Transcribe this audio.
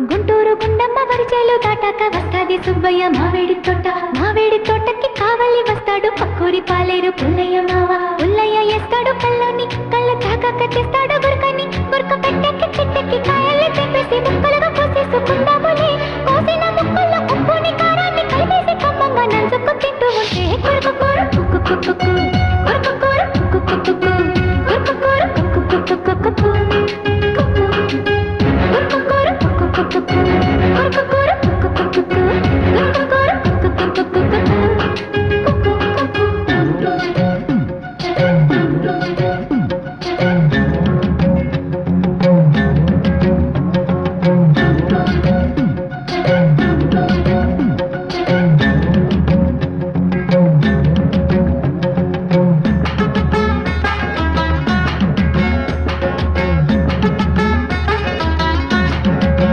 గుంటూరు గుండమ్మ వరిచేలు దాటాక వస్తాది సుబ్బయ్య మావేడి తోటకి కావలి వస్తాడు పక్కూరి పాలేరు పుల్లయ్య వేస్తాడు కళ్ళని కళ్ళ తాకాక చేస్తాడు గురకని గురక పెట్టకి చిట్టకి కాయల్ని తెప్పేసి ముక్కలుగా కోసేసుకుందాములే కోసిన ముక్కల్లో ఉప్పుని కారాన్ని కలిపేసి కమ్మంగా నంచుకు తింటూ ఉంటే కొరకకూర కుక్కు కొరకకూర కుక్కు కొరకకూర కుక్కు